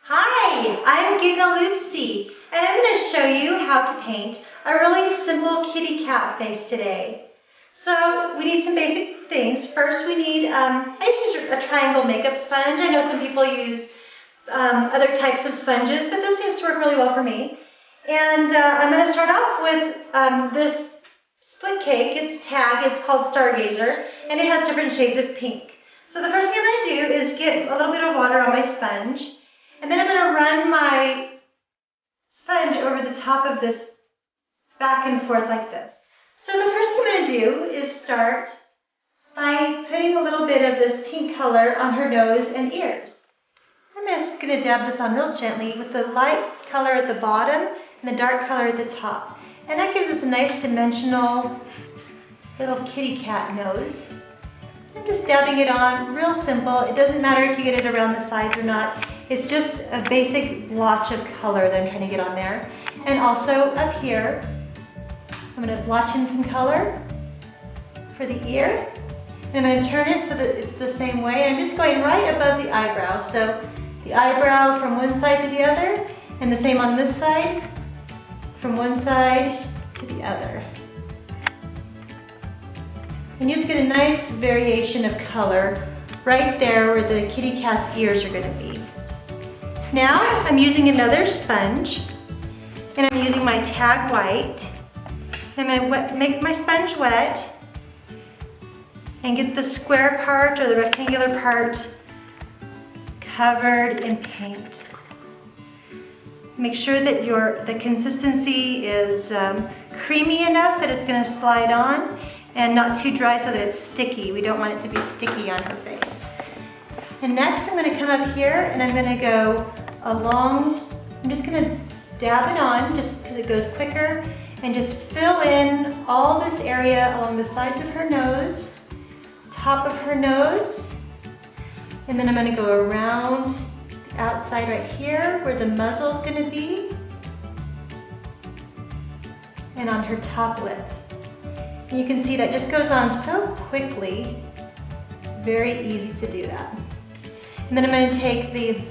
Hi, I'm Giggle Loopsy, and I'm going to show you how to paint a really simple kitty cat face today. So we need some basic things. First we need, I use a triangle makeup sponge. I know some people use other types of sponges, but this seems to work really well for me. And I'm going to start off with this split cake. It's tag, it's called Stargazer, and it has different shades of pink. So the first thing I'm going to do is get a little bit of water on my sponge. And then I'm going to run my sponge over the top of this back and forth like this. So the first thing I'm going to do is start by putting a little bit of this pink color on her nose and ears. I'm just going to dab this on real gently with the light color at the bottom and the dark color at the top. And that gives us a nice dimensional little kitty cat nose. I'm just dabbing it on, real simple. It doesn't matter if you get it around the sides or not. It's just a basic blotch of color that I'm trying to get on there. And also up here, I'm going to blotch in some color for the ear. And I'm going to turn it so that it's the same way. And I'm just going right above the eyebrow. So the eyebrow from one side to the other, and the same on this side, from one side to the other. And you just get a nice variation of color right there where the kitty cat's ears are going to be. Now I'm using another sponge, and I'm using my tag white. And I'm going to make my sponge wet and get the square part or the rectangular part covered in paint. Make sure that the consistency is creamy enough that it's going to slide on, and not too dry so that it's sticky. We don't want it to be sticky on her face. And next I'm going to come up here and I'm going to go along, I'm just going to dab it on just because it goes quicker, and just fill in all this area along the sides of her nose, top of her nose, and then I'm going to go around the outside right here where the muzzle is going to be, and on her top lip. And you can see that just goes on so quickly. It's very easy to do that. And then I'm going to take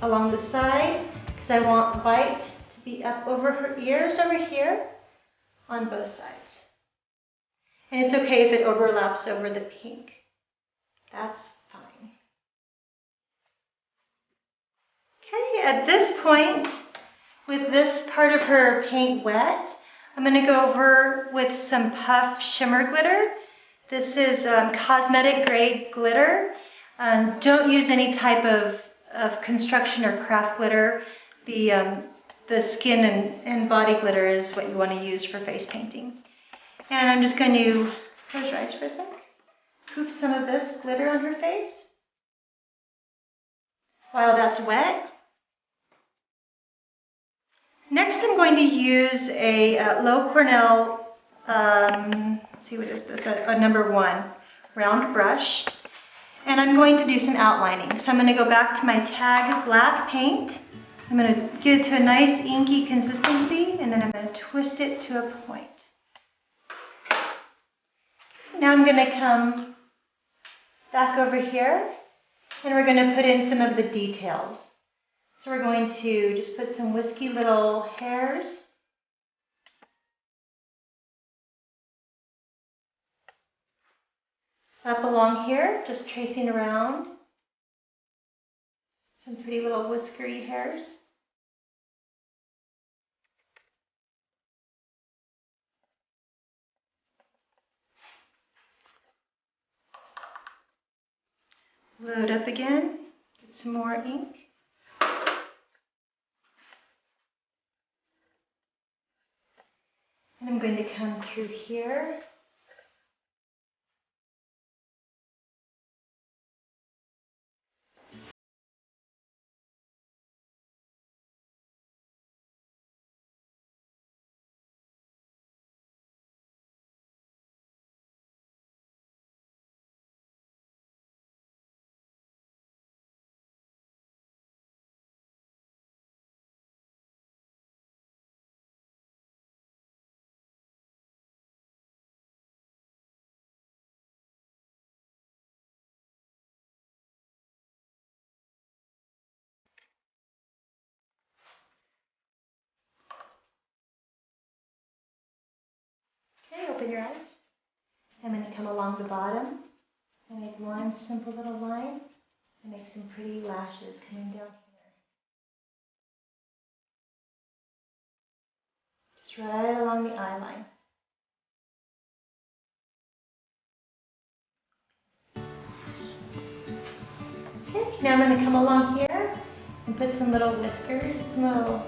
along the side, because I want white to be up over her ears over here on both sides. And it's okay if it overlaps over the pink. That's fine. Okay, at this point, with this part of her paint wet, I'm going to go over with some puff shimmer glitter. This is cosmetic grade glitter. Don't use any type of construction or craft glitter. The skin and body glitter is what you want to use for face painting. And I'm just going to, close your eyes for a sec, poop some of this glitter on her face while that's wet. Next, I'm going to use a Low Cornell, let's see, what is this, a number 1 round brush. And I'm going to do some outlining. So I'm going to go back to my tag black paint. I'm going to get it to a nice inky consistency, and then I'm going to twist it to a point. Now I'm going to come back over here, and we're going to put in some of the details. So we're going to just put some wispy little hairs. Up along here, just tracing around. Some pretty little whiskery hairs. Load up again, get some more ink. And I'm going to come through here. open your eyes. I'm going to come along the bottom and make one simple little line and make some pretty lashes coming down here. Just right along the eye line. Okay, now I'm going to come along here and put some little whiskers, some little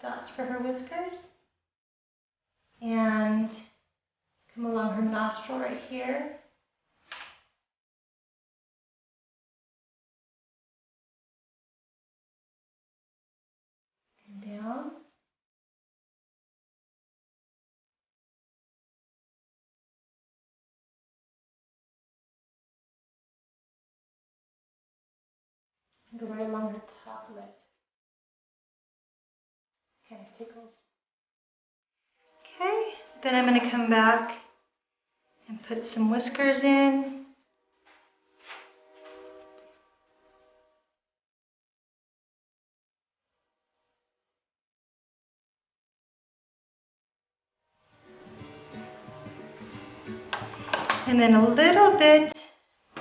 dots for her whiskers. And come along her nostril right here. And down. And go right along her top lip. Kind of tickles. Okay, then I'm going to come back and put some whiskers in. And then a little bit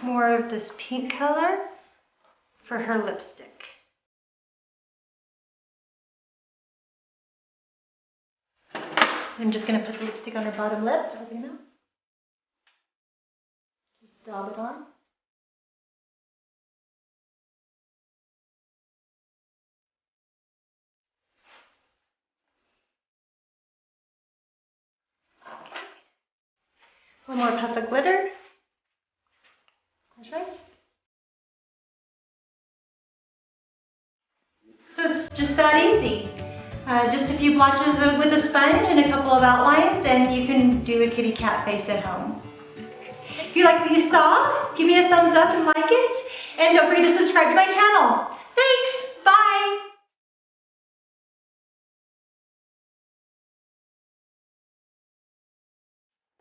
more of this pink color for her lipstick. I'm just going to put the lipstick on her bottom lip. Open it up. Just dab it on. Okay. One more puff of glitter. That's right. So it's just that easy. Just a few blotches with a sponge and a couple of outlines, and you can do a kitty cat face at home. If you like what you saw, give me a thumbs up and like it, and don't forget to subscribe to my channel.